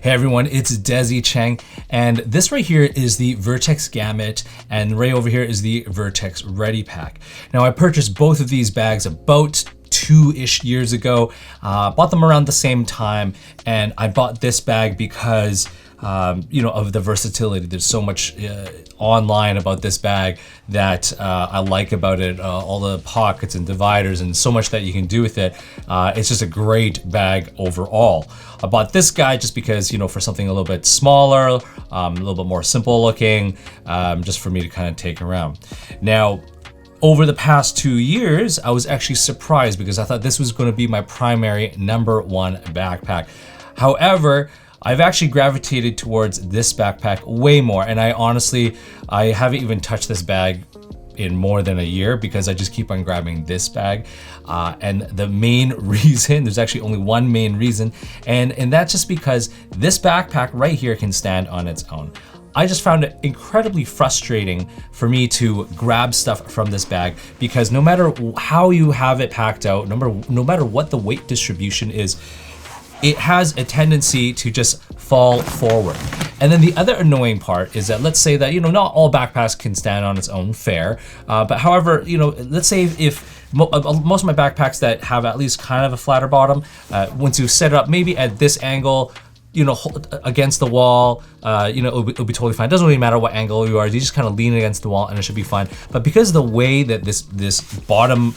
Hey everyone, it's Desy Cheng, and this right here is the Vertx Gamut, and right over here is the Vertx Ready Pack. Now I purchased both of these bags about 2-ish years ago, bought them around the same time, and I bought this bag because of the versatility. There's so much online about this bag that I like about it, all the pockets and dividers and so much that you can do with it. It's just a great bag overall. I bought this guy just because, for something a little bit smaller, a little bit more simple looking, just for me to kind of take around. Now, over the past 2 years, I was actually surprised because I thought this was going to be my primary #1 backpack. However, I've actually gravitated towards this backpack way more, and I haven't even touched this bag in more than a year because I just keep on grabbing this bag. And the main reason, there's actually only one main reason, and that's just because this backpack right here can stand on its own. I just found it incredibly frustrating for me to grab stuff from this bag because no matter how you have it packed out, no matter what the weight distribution is, it has a tendency to just fall forward. And then the other annoying part is that, let's say that, not all backpacks can stand on its own, fair. But however, let's say if most of my backpacks that have at least kind of a flatter bottom, once you set it up maybe at this angle, against the wall, it'll be totally fine. It doesn't really matter what angle you are, you just kind of lean against the wall and it should be fine. But because of the way that this bottom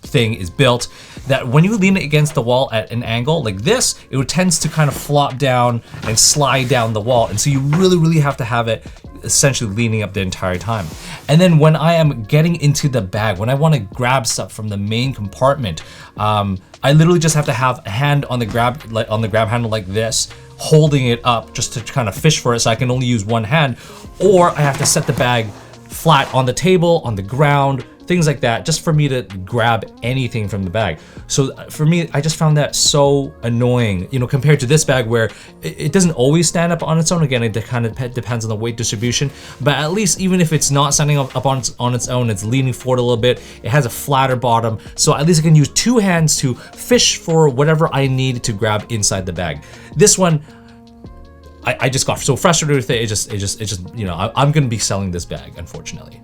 thing is built, that when you lean it against the wall at an angle like this, it tends to kind of flop down and slide down the wall. And so you really have to have it essentially leaning up the entire time. And then when I am getting into the bag, when I want to grab stuff from the main compartment, I literally just have to have a hand on the grab handle like this, holding it up just to kind of fish for it, so I can only use one hand, or I have to set the bag flat on the table, on the ground, things like that, just for me to grab anything from the bag. So for me, I just found that so annoying, compared to this bag where it doesn't always stand up on its own. Again, it kind of depends on the weight distribution, but at least even if it's not standing up on its own, it's leaning forward a little bit, it has a flatter bottom, so at least I can use two hands to fish for whatever I need to grab inside the bag. This one, I just got so frustrated with it. It just I'm gonna be selling this bag, unfortunately.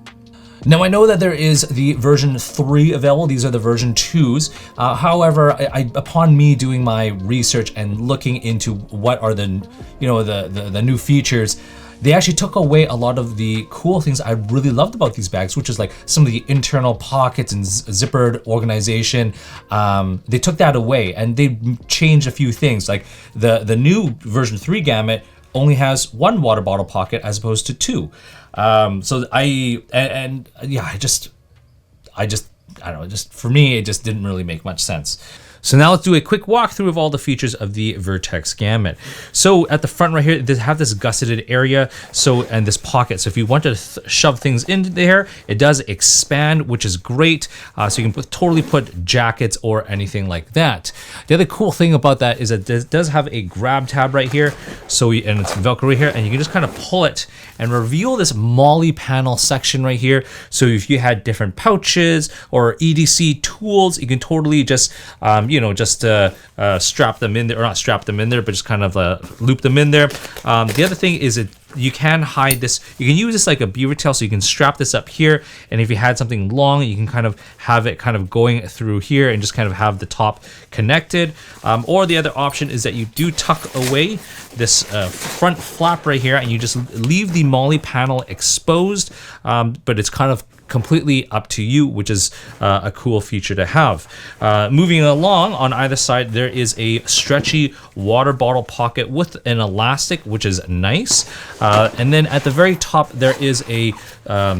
Now I know that there is the version 3 available. These are the version 2s. However, upon me doing my research and looking into what are the new features, they actually took away a lot of the cool things I really loved about these bags, which is like some of the internal pockets and zippered organization. They took that away and they changed a few things. Like the new version 3 Gamut only has one water bottle pocket as opposed to 2. So I don't know, just for me, it just didn't really make much sense. So now let's do a quick walkthrough of all the features of the Vertx Gamut. So at the front right here, they have this gusseted area, and this pocket. So if you want to shove things in there, it does expand, which is great. So you can totally put jackets or anything like that. The other cool thing about that is that it does have a grab tab right here. And it's Velcro right here, and you can just kind of pull it and reveal this MOLLE panel section right here. So if you had different pouches or EDC tools, you can totally just strap them in there, or not strap them in there, but just kind of loop them in there. The other thing is you can hide this. You can use this like a beaver tail, so you can strap this up here, and if you had something long, you can kind of have it kind of going through here and just kind of have the top connected. Or the other option is that you do tuck away this front flap right here, and you just leave the MOLLE panel exposed, but it's kind of completely up to you, which is a cool feature to have. Moving along, on either side there is a stretchy water bottle pocket with an elastic, which is nice. And then at the very top there is a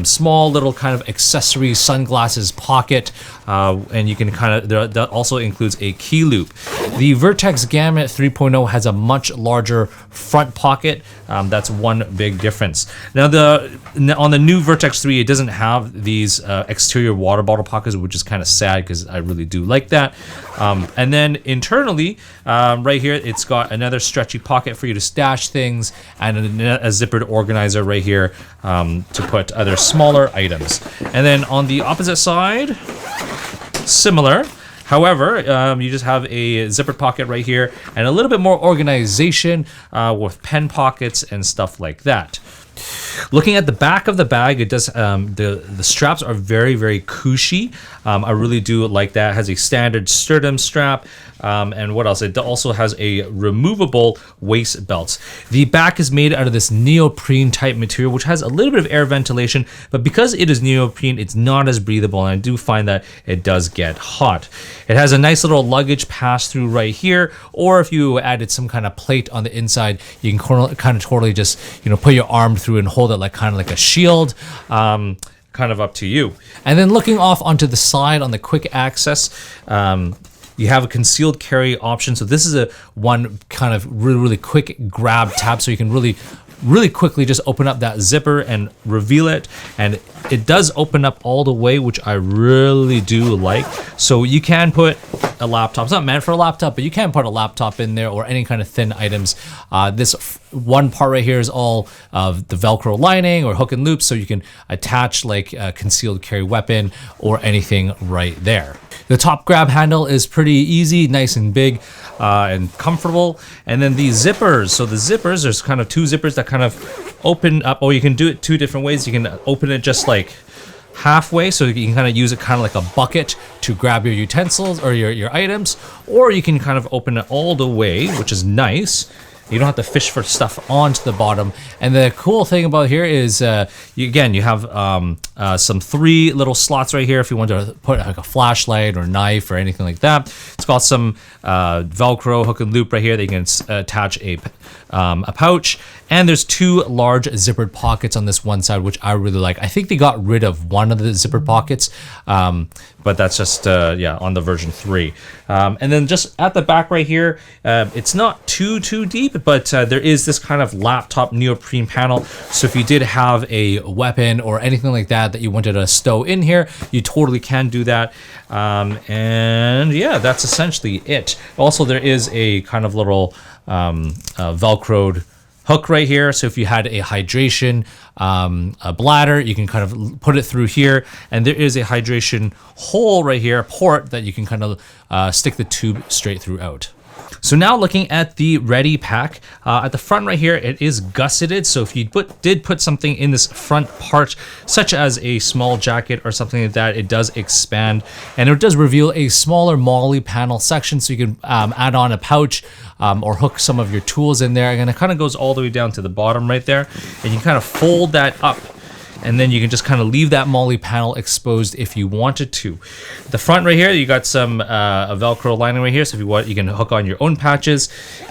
small little kind of accessory sunglasses pocket, and you can that also includes a key loop. The Vertx Gamut 3.0 has a much larger front pocket. That's one big difference. Now on the new Vertx 3, it doesn't have these exterior water bottle pockets, which is kind of sad because I really do like that. And then internally, right here, it's got another stretchy pocket for you to stash things, and a zippered organizer right here to put other smaller items. And then on the opposite side, similar. However, you just have a zippered pocket right here and a little bit more organization with pen pockets and stuff like that. Looking at the back of the bag, it does the straps are very, very cushy. I really do like that. It has a standard sternum strap. And what else? It also has a removable waist belt. The back is made out of this neoprene type material, which has a little bit of air ventilation, but because it is neoprene, it's not as breathable, and I do find that it does get hot. It has a nice little luggage pass-through right here, or if you added some kind of plate on the inside, you can kind of totally just, put your arm through and hold it like kind of like a shield. Kind of up to you. And then looking off onto the side on the quick access, you have a concealed carry option. So this is a one kind of really quick grab tab, so you can really quickly just open up that zipper and reveal it, and it does open up all the way, which I really do like. So you can put a laptop. It's not meant for a laptop, but you can put a laptop in there or any kind of thin items. This one part right here is all of the Velcro lining or hook and loop, so you can attach like a concealed carry weapon or anything right there. The top grab handle is pretty easy, nice and big and comfortable. And then the zippers. So the zippers, there's kind of two zippers that kind of open up. Oh, you can do it two different ways. You can open it just like halfway, so you can kind of use it kind of like a bucket to grab your utensils or your items, or you can kind of open it all the way, which is nice. You don't have to fish for stuff onto the bottom. And the cool thing about here is, you have some 3 little slots right here if you want to put like a flashlight or knife or anything like that. It's got some Velcro hook and loop right here that you can attach a pouch. And there's 2 large zippered pockets on this one side, which I really like. I think they got rid of one of the zippered pockets, but that's just, on the version 3. And then just at the back right here, it's not too deep, but there is this kind of laptop neoprene panel. So if you did have a weapon or anything like that you wanted to stow in here, you totally can do that. And yeah, that's essentially it. Also, there is a kind of little Velcroed hook right here, so if you had a hydration a bladder, you can kind of put it through here, and there is a hydration hole right here, a port that you can kind of stick the tube straight throughout. So now looking at the Ready Pack, at the front right here, it is gusseted. So if you did put something in this front part, such as a small jacket or something like that, it does expand, and it does reveal a smaller MOLLE panel section, so you can add on a pouch or hook some of your tools in there, and it kind of goes all the way down to the bottom right there, and you kind of fold that up. And then you can just kind of leave that MOLLE panel exposed if you wanted to. The front right here, you got some a Velcro lining right here, so if you want, you can hook on your own patches.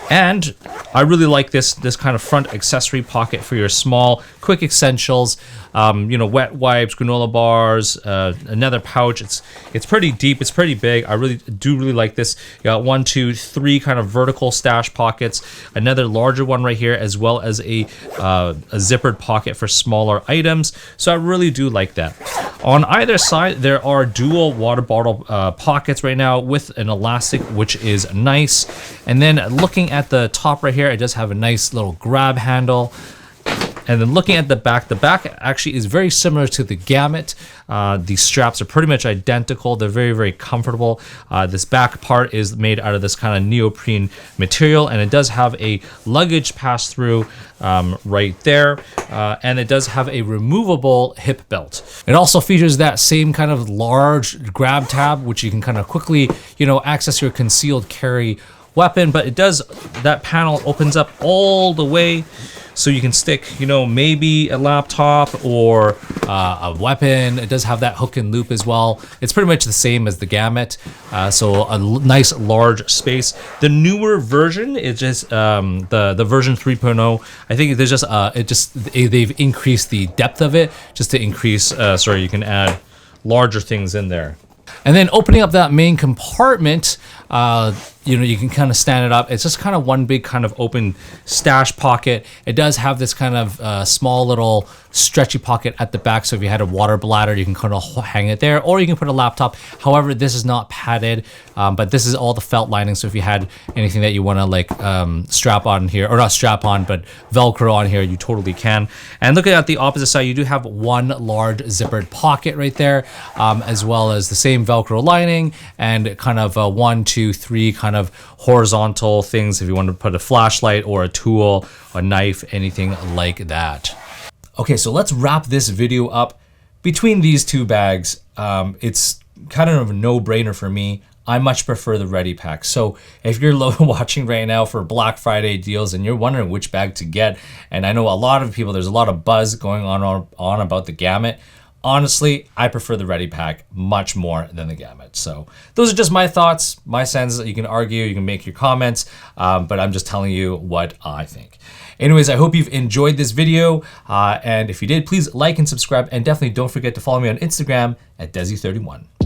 And I really like this kind of front accessory pocket for your small, quick essentials. Wet wipes, granola bars, another pouch. It's pretty deep. It's pretty big. I really like this. You got 1, 2, 3 kind of vertical stash pockets. Another larger one right here, as well as a zippered pocket for smaller items. So I really do like that. On either side, there are dual water bottle pockets right now with an elastic, which is nice. And then looking at the top right here, it does have a nice little grab handle. And then looking at the back actually is very similar to the Gamut. The straps are pretty much identical. They're very, very comfortable. This back part is made out of this kind of neoprene material, and it does have a luggage pass-through right there. And it does have a removable hip belt. It also features that same kind of large grab tab, which you can kind of quickly, access your concealed carry weapon, but that panel opens up all the way, so you can stick, maybe a laptop or a weapon. It does have that hook and loop as well. It's pretty much the same as the Gamut, so a nice large space. The newer version is just the version 3.0. I think there's they've increased the depth of it just to increase. You can add larger things in there. And then opening up that main compartment, You know, you can kind of stand it up. It's just kind of one big kind of open stash pocket. It does have this kind of small little stretchy pocket at the back. So if you had a water bladder, you can kind of hang it there, or you can put a laptop. However, this is not padded, but this is all the felt lining. So if you had anything that you want to like strap on here, or not strap on, but Velcro on here, you totally can. And looking at the opposite side, you do have one large zippered pocket right there, as well as the same Velcro lining and kind of 1, 2, 3 kind of horizontal things if you want to put a flashlight or a tool, a knife, anything like that. Okay, so let's wrap this video up. Between these two bags, it's kind of a no-brainer for me. I much prefer the Ready Pack. So if you're watching right now for Black Friday deals and you're wondering which bag to get, and I know a lot of people, there's a lot of buzz going on about the Gamut. Honestly, I prefer the Ready Pack much more than the Gamut. So those are just my thoughts, my sense. You can argue, you can make your comments, but I'm just telling you what I think. Anyways, I hope you've enjoyed this video. And if you did, please like and subscribe. And definitely don't forget to follow me on Instagram at Desy31.